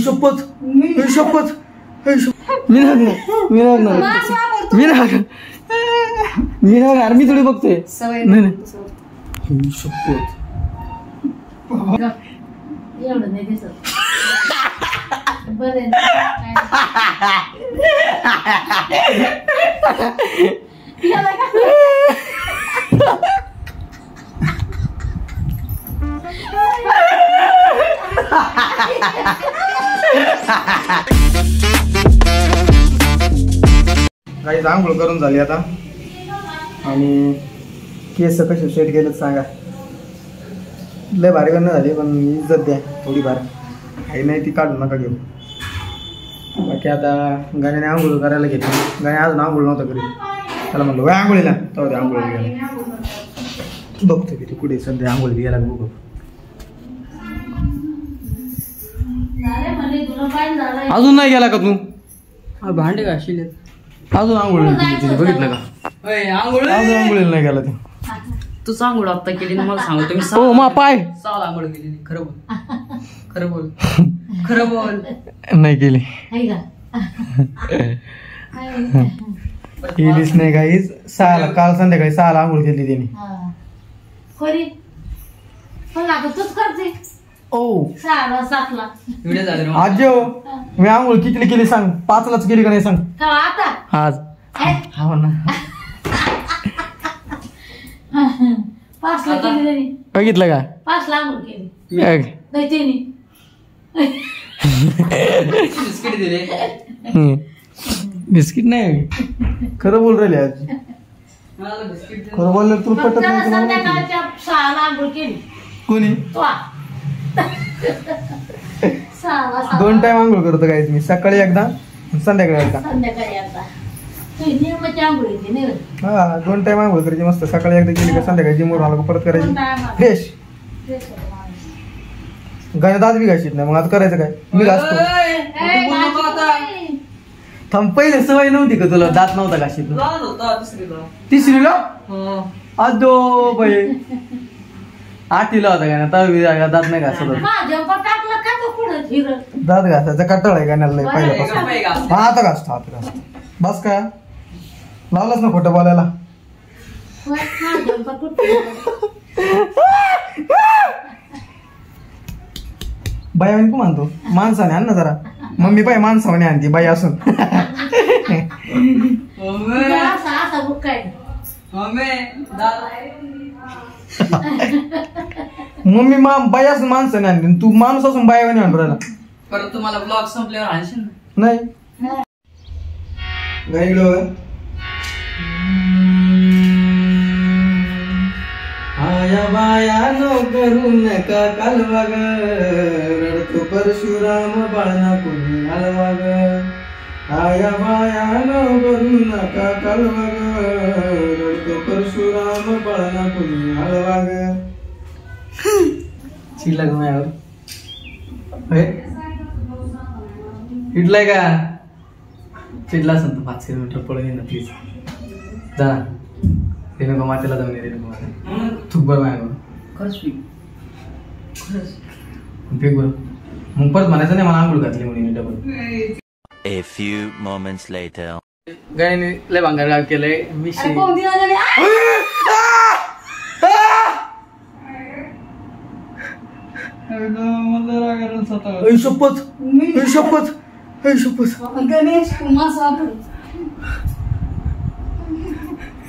शपथ शपथ मी नाही मी थोडी बघतोय शपथ एवढं नाही दिसत बरं काही आंघोळ करून झाली आता आणि केस कसे सेट केलं सांगा. लय भारी करणं झाली पण इज्जत द्या थोडीफार काही नाही ती काढू नका घेऊ. बाकी आता गाण्याने आंघोळ करायला घेतली. गाणे अजून आंघोळ नव्हतं करी त्याला म्हणलं वय आंघोळीला तेव्हा ते आंघोळीला गेला. बघतो की तू कुठे सध्या आंघोळी गेला बघू. अजून नाही गेला का तू भांडे घाशील अजून आंघोळ बघितलं का अजून आंघोळीला नाही गेला तू. तू आंघोळ आता केली ना मला सांगतो मी हो मा पाय साल आंघोळ केली खरं बोल खरं बोल खरं बोल नाही केली केलीच नाही काहीच. काल संध्याकाळी 6 आंघोळ केली तिने. तूच करते ओ 7ला आजो मी आंघोळ कितीला केली सांग. 5लाच केली का नाही सांग आता आज हा ना 5ला केली बघितलं का 5ला आंघोळ केली नाही तिने बिस्किट दिले बिस्किट नाही खरं बोल राहिले आज. खरं बोललं तू पटत नाही. संध्याकाळच्या 6ला आंघोळ केली कोणी 2 टाइम आंघोळ करतो काय मी. सकाळी एकदा संध्याकाळी एकदा. हा 2 टाइम आंघोळ करायची मस्त. सकाळी एकदा केली का संध्याकाळी जिमवर आला परत करायची फ्रेश. गाण्यात आज बी घाशीत नाही मग आता करायचं काय. मी घासतो थांब. पहिले सवय नव्हती का तुला दात नव्हता घाशीत. 3रीला अदो बाई 8ला होता गाण्यात दात नाही घासत. दात घासायचा कटाळ आहे गाण्याला पहिल्यापासून. हा आता घासतो आता घासतो बस का लावलंच ना खोटं बोलायला. बाई आम्ही को म्हणतो माणसाने आण ना जरा. मम्मी बाई माणसाने आणते बाई असून. मम्मी बाई असून माणसाने आणते तू माणूस असून बाईवाने आणून राहिला. परत तुम्हाला ब्लॉग संपल्यावर आणशील नाही गाईलो आया बाया नो करू नका कालवा ग रडतो परशुराम बाळना कोणी हलवा ग. आया बाया नो करू नका कालवा ग रडतो परशुराम बाळना कोणी हलवा ग. चिडला ग माझ्यावर चिडलाय का. चिडला असेल तर 5 किलोमीटर पळून ये ना प्लीज जा. रेणुका मातेला जाऊन ये. रेणुका माते थूक बरं माझ्यावर खरंच फेक बरं. मग परत म्हणायचं नाही मला आंघोळ घातली म्हणून double. A few moments later. गायने लय भांगार गाव केलंय विषय. शपथ शपथ शपथ गणेश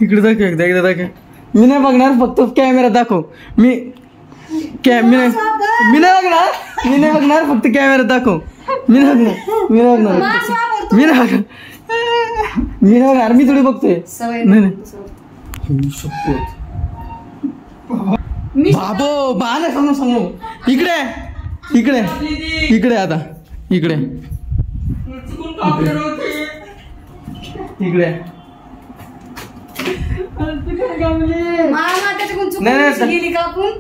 इकडे दाखव एकदा दाखव. मी नाही बघणार फक्त कॅमेरा दाखव. मी नाही बघणार फक्त कॅमेरा दाखव. मी नाही बघणार मी थोडी बघतोय. नाही शपथ बाबो बाला समोर इकडे इकडे इकडे आता इकडे इकडे गेली कापून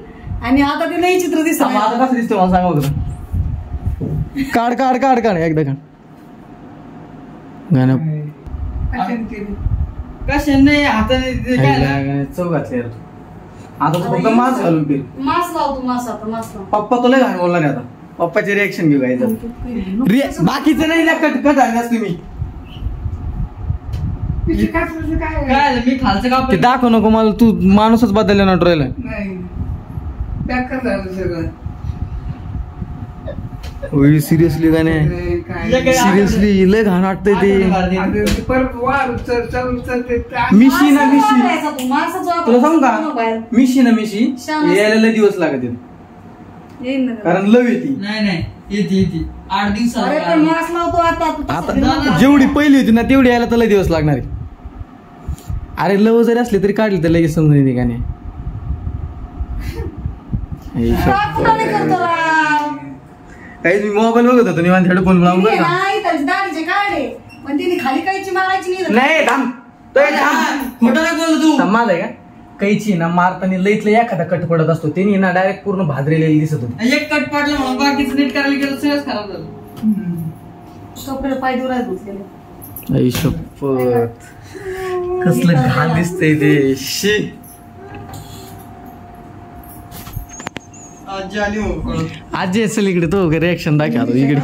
आणि आता ते नाही चित्र दिसत. आता कसं दिसतं मला सांगा बघ. काढ काढ काढ काढ एकदा काढ गाणं कशा नाही हाताने चव घातली आता फक्त मास्क घालून फिर. मास्क लावतो मास्क आता मास्क पप्पा तुला घाण बोलणार आता पप्पाचे रिएक्शन घेऊ घ्यायचं बाकीचं नाही ना कट झालं तुम्ही काय मी खालचं ते कापड दाखव नको मला तू माणूसच बदलला ना ड्रायला सिरियसली गाणे सिरियसली लय घाण वाटतंय ते मिशी ना मिशी तुला सांगू का मिशी ना मिशी यायला लय दिवस लागत कारण लव येते नाही येते 8 दिवसात अरे पण मास्क लावतो आता आता जेवढी पहिली होती ना तेवढी यायला तर लय दिवस लागणार आहे. अरे लव जरी असले तरी काढली तर लगेच समजून येते गाणे कुठं करतो राव काही मी मोबाईल बघत होतो निवांत हेडफोन लावून बरं का नाही त्याची दाढीचे काढे पण तिने खाली कायची मारायची नाही थांब खोटं नाही बोलतो तू समाज आहे का कैची ना मारताना लईतलं एखादा कट पडत असतो त्यांनी ना डायरेक्ट पूर्ण भादरेलेली दिसत होती एक कट पडलं म्हणून बाकीचं नीट करायला गेलं सगळंच खराब झालं. कपडे पाय दुरात धुतलेले आई शपथ कसलं घाण दिसतंय ते शी आजी आली हो आजी असेल इकडे तो रिएक्शन दाखव इकडे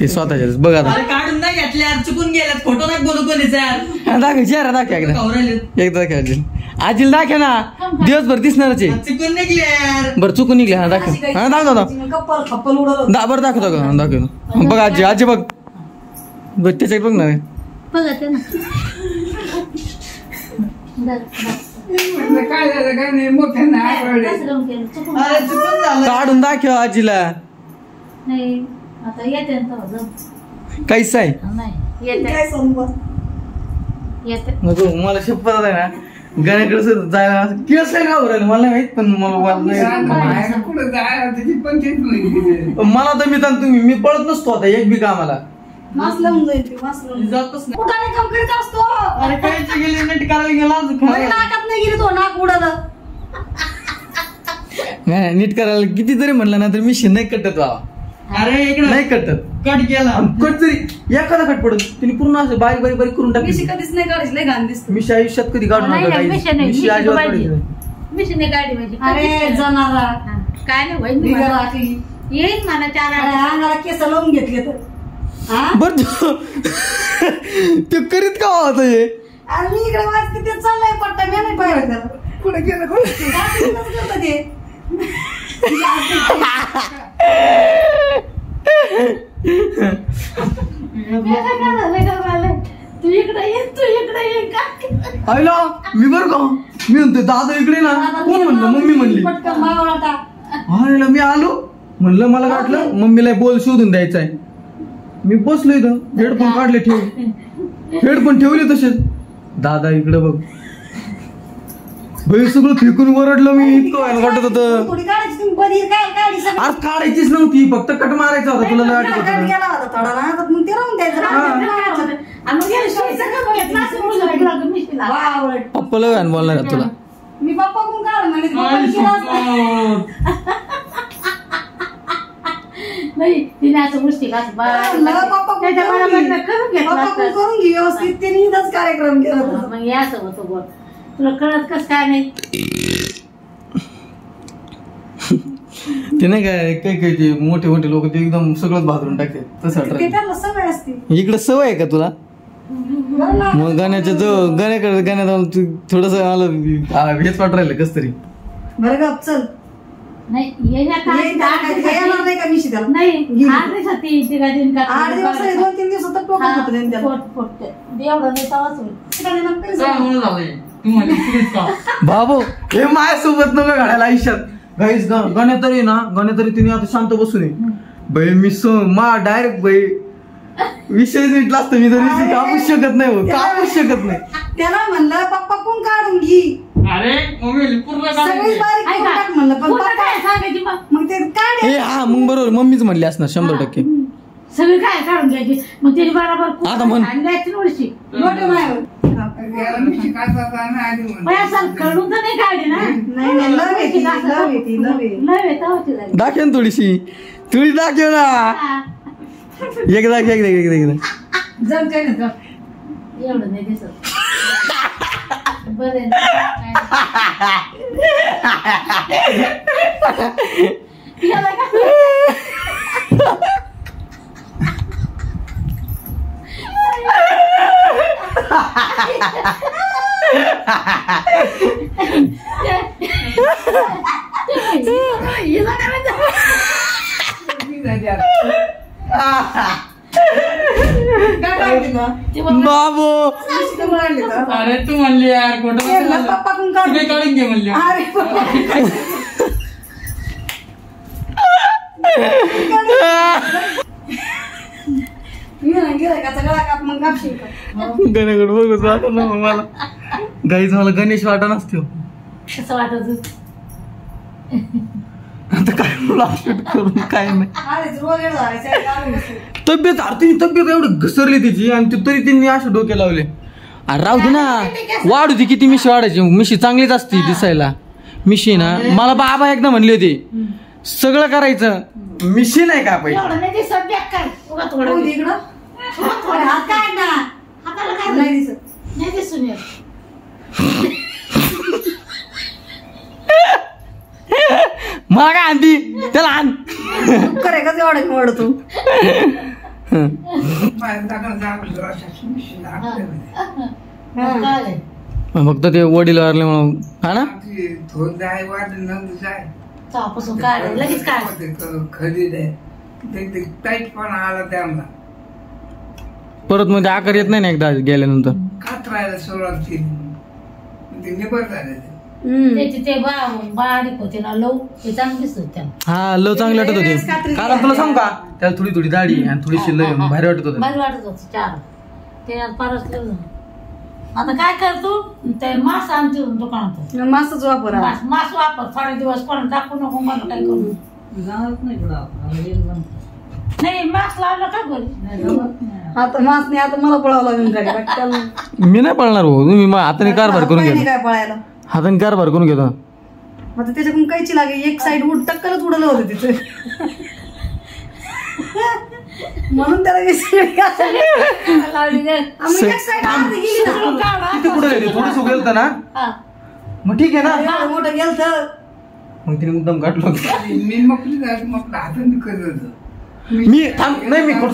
ते स्वतःच्याच बघ आता अरे काढून नाही घेतले यार चुकून गेल्यात खोटं नाही बोलू कोणीच यार दाखव चेहरा दाखव एकदा राहिलेत एकदा दाखव आजीला आजीला दाखव ना दिवसभर दिसणारच आहे चुकून निघले यार बरं चुकून निघले हा दाखव हा दाखव कप्पल खप्पल उडवलं बरं दाखव बघ आजी बघ बघ त्याच्यात बघ ना काय झालं काय नाही मोठ्या अरे चुकून झालं काढून दाखव आजीला नाही आता येते काहीच आहे नाही येते काय समजा येते नको मला शपथ आहे ना गाण्याकडे जायला केस आहे का राहिलं मला नाही माहित पण मला मला तर मी तुम्ही मी पळत नसतो आता एक बी कामाला मास्क लावून जाईल ते मास्क लावून जातच नाही कुठं काम करीत असतो अरे कायची गेली नीट करायला गेला म्हणजे नाकात नाही गेली तो नाक उडत नाही नीट करायला किती जरी म्हणलं ना तर मी नाही कटत बाबा अरे इकडे नाही कटत कट केला कट जरी एखादा कट पडत तिने पूर्ण असं बारीक बारीक बारीक करून मी टाकली कधीच नाही काढायची लय घाण दिसतो मी आयुष्यात कधी काढून नाही, नव्हता नाही, काहीच. मिशी नाही, मिशी मिशी अजिबात पाहिजे. काढायची नाही. मिशीने गाडी म्हणजे अरे जनारा काय नाही होईल बिगर मला. राखली येईल मला 4 अरे अंगाला केस लावून घेतले तर हा बर ते करीत का होत हे अरे मी इकडे वाचते ते चाललंय पट्टा मी नाही पाहिलं त्याला पुढे गेलं करत ते तू इकडे ये का आईला मी बर का मी म्हणतो दादा इकडे ना कोण म्हणलं मम्मी म्हणली पटकन मावळा आईला मी आलो म्हणलं मला वाटलं मम्मीला बोल शोधून द्यायचा आहे मी बसलो इथं हेडफोन काढले हेडफोन ठेवले तसेच दादा इकडे बघ भाई सगळं फेकून ओरडलं मी इतकं वाटत होतं थोडी काढायची तुम्ही बधी काय काढी सगळं आज काढायचीच नव्हती फक्त कट मारायचा होता तुला वाटत काढ होतं गेला होता थोडा ना तर मग ते राहून द्यायचं वावळट. पप्पाला व्हॅन बोलणार आहे तुला मी पप्पा कोण काढ म्हणे पप्पा केला नाही तिने असं मुष्टी असं पप्पा कोण त्याच्या करून मनाला घे. करून घेतलं पप्पा कोण असतं. करून घे व्यवस्थित त्यांनी इथंच कार्यक्रम केला होता. मग हे असं होतं बोल तुला कळत कस काय नाही ते नाही काय काही ते मोठे मोठे लोक ते एकदम सगळंच भादरून टाकतात तसं ते वाटत त्यांना सवय असते इकडे सवय आहे का तुला मग गाण्याच्या जवळ गाण्याकडे गाण्यात थोडस मला हेच वाट राहिलं कस तरी बरं गप चल नाही येण्यात येईन त्याला काय ते येणार नाही का मिशी त्याला नाही गेली. 8 दिवसात ती का दिन का 8 दिवस 2-3 दिवसात टोकन होतं त्यांनी त्याला. पोट एवढं नाही तवाच होईल तिकडे नक्की काय जाऊ. म्हणून झालंय तू म्हणली चुकीच का बाबू हे माझ्यासोबत नको घडायला आयुष्यात गाईस गणेतरी ना गणेतरी तिने आता शांत बसू नये बाई मी मा डायरेक्ट बाई विषय नीटला असतं मी तरी कापूच शकत नाही हो कापूच शकत नाही त्याला म्हणलं पप्पा कोण काढून घे अरे मम्मी पूर्ण सगळी बारीक करून टाक म्हणलं पण पूर्ण पप्पा काय सांगायची मग मग ते काढे हे हा मग बरोबर मम्मीच म्हणली असणार 100%. सगळी काय काढून घ्यायची मग तिने बरोबर आता म्हण. द्यायची नोडशी मोठे मायावर पण असं कळून तर नाही काढे ना नाही नाही लव येते लव येते लव येते लय वेळ तवाची झाली दाखव ना थोडीशी थोडी दाखव ना हा. एकदा जम काय ना एवढं नाही दिसत बरं याला का बाबू अरे तू म्हणली यार कुठं काढून घे म्हणली. गणगड बघूच वाटत ना मला. गाईच मला गणेश वाटा नसतो. कसं वाटत आता काय शूट करून काय नाही. तब्येत एवढी घसरली तिची आणि तरी तिने असे डोके लावले. अरे राहू दे ना, वाढ होती किती मिशी वाढायची. मिशी चांगलीच असती दिसायला. मिशी ना मला बाबा एकदा म्हणले होते सगळं करायचं, मिशी नाही का पाहिजे. एवढं नाही दिसत बॅग काय उगा थोडं इकडं हात काढ ना, हाताला काय नाही दिसत. नाही दिसून येत. मला काय आणती त्याला आण. करे का एवढं वाढतो. काय फक्त ते वडील वारले म्हणून. हा ना चापासून काढ लगेच काढ. आला त्यांना परत मध्ये आकार येत नाही ना एकदा गेल्यानंतर. खात्रायला सुरुवात केली ते निबर झाले. त्याची ते बारीक होते ना लव ते चांगलं दिसत त्याला. हा लव चांगली वाटत होती. कारण तुला सांग का त्याला थोडी थोडी दाढी आणि थोडीशी लय भारी वाटत होती. भारी वाटत होत चार ते परत आता काय करतो ते मास आणतो दुकानात. मासच वापर हा. मास वापर थोडे दिवस कोण दाखवू नको मला काय करू. नाही मास लावलं का बरं. आता मास नाही, आता मला पळावं लागेल गाडी. मी नाही पळणार भाऊ. तुम्ही हाताने कारभार करून घ्या. काय पळायला हाताने कारभार करून घेतो. आता त्याच्याकडून कायची लागे एक साईड टक्कलच उडलं होतं तिचं. म्हणून त्याला थोडस गेलं ना मग ठीक आहे ना. मोठं गेलं तर मग तिने मुद्दाम गाठलो. मी मग हाताने करत होतो. मी नाही मी खरं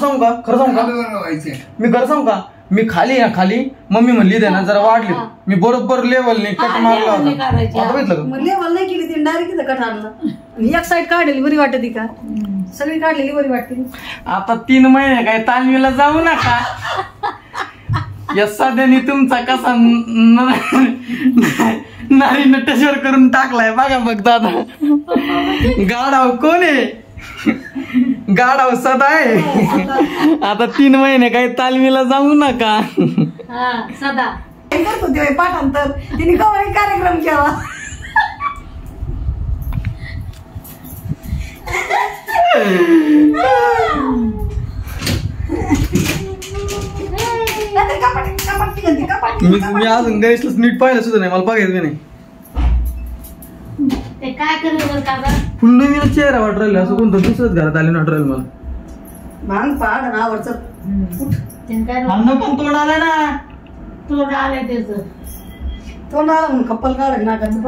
सांगू का मी खाली मम्मी म्हणली ना जरा वाढली. मी बरोबर लेवलने कट मारला होता. आता बघितलं का मग लेवल नाही केली तिने डायरेक्ट इथं कट आणला. आणि एक साईड काढलेली बरी वाटते का, सगळी काढलेली बरी वाटते. आता 3 महिने काय तालमीला जाऊ नका. या सध्याने तुमचा कसा नारी नटेश्वर करून टाकलाय बघा फक्त. आता गाडाव कोण आहे, गाडाव सदा आहे. आता 3 महिने काही तालमीला जाऊ नका. सदा करत होते पाठांतर तिने कवाही कार्यक्रम केला. मी अजून गणेशला नीट पाहिलं सुद्धा नाही. मला बघायचं नाही. ते काय करत का फुल नवीन चेहरा वाट राहिला. असं कोणतं दुसरंच घरात आले वाट राहिलं मला. भांग पाड नावरच पण तोड आलाय ना. तोड आलंय त्याच तोंड आला म्हणून कप्पल काढ नाकाचं.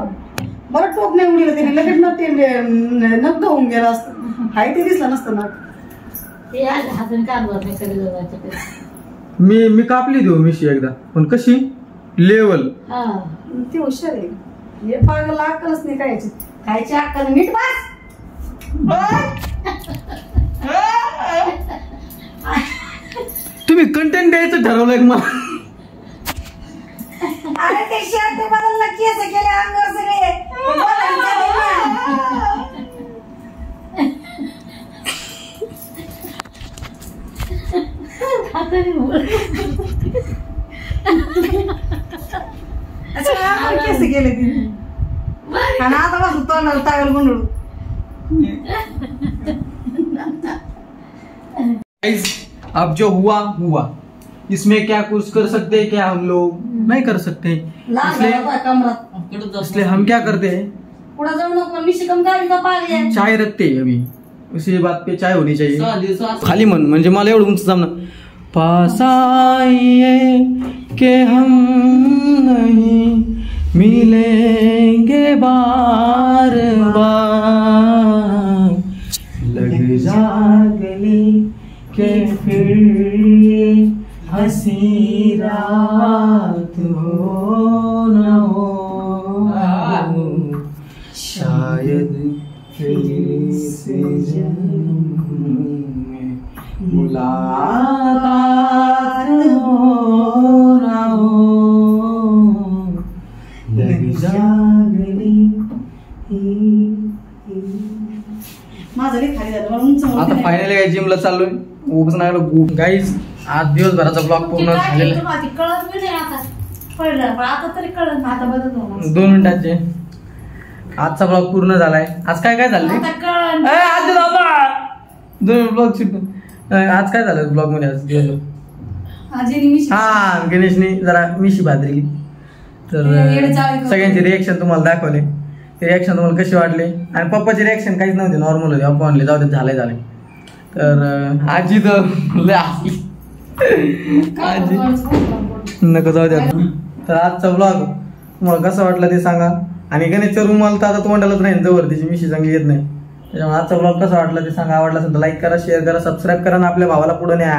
बरं टोप नाही उडीला त्याने लगेच ना ते नग्न होऊन गेला असतं. हाय ते दिसला नसतं नाक. ते हाताने काढवर नाही कधी. मी कापली देऊ मिशी एकदा पण कशी लेवल. ती हुशार आहे. हे पागल अक्कलच नाही खायची. खायची अक्कल नीट बस. तुम्ही कंटेंट द्यायचं ठरवलंय का मला. अरे ते शर्ट बदलला केस केले अंगावर सगळे. केस केले तिने. आणि आता बस तोंडाला टावेल गुंडळू. अब जो हुआ इसमें क्या कुछ कर सकते हैं क्या हम लोग नहीं कर सकते. इसलिए हम क्या करते हैं पुढे जाऊ नको. मी शिकम गाडी का पाहिजे. चाय रखते हैं अभी. उसी बात पे चाय होनी चाहिए. खाली मन म्हणजे मला एवढं उंच जमणार. पास आइए के हम नहीं मिलेंगे बार बार. लग जा गले के फिर हंसी रात मुलाकात हो ना हो लग जागली माझं लई खाली झालं मला उंच आता मोठं फायनली काय जिमला चाललोय उगाच नाही खूप गाईज आज दिवसभराचा ब्लॉग पूर्ण झालेला आहे तुम्हाला कळत बी नाही आता कळलं पण आता तरी कळत आता बदलत होणार 2 मिनिटांचे आजचा ब्लॉग पूर्ण झालाय आज काय काय झालं आता कळण आज ब्लॉग आज काय झालं ब्लॉग मध्ये आज दिवसभर आजी निमिष हा गणेशने जरा मिशी भाजली तर सगळ्यांचे रिएक्शन तुम्हाला दाखवले रिएक्शन तुम्हाला कसे वाटले आणि पप्पाचे रिएक्शन काहीच नव्हते नॉर्मल होते पप्पा म्हणले जाऊ दे झालंय तर आजी तर लय हसली आजी नको जाऊ द्या तर आजचा ब्लॉग तुम्हाला कसं वाटलं ते सांगा आणि गणेशच्या रूम तर आता तोंडालाच राहील जवळ त्याची मिशी चांगली येत नाही त्याच्यामुळे आजचा ब्लॉग कसा वाटला ते सांगा आवडला असेल तर लाईक करा शेअर करा सबस्क्राईब करा आणि आपल्या भावाला पुढे न्या